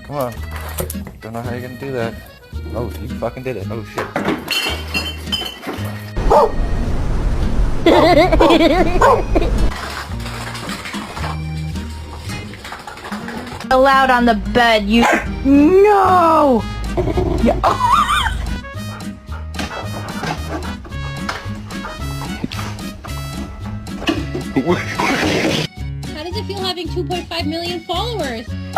Come on. Don't know how you're gonna do that. Oh, you fucking did it. Oh shit. Allowed on the bed, you... No! Yeah. How does it feel having 2.5 million followers?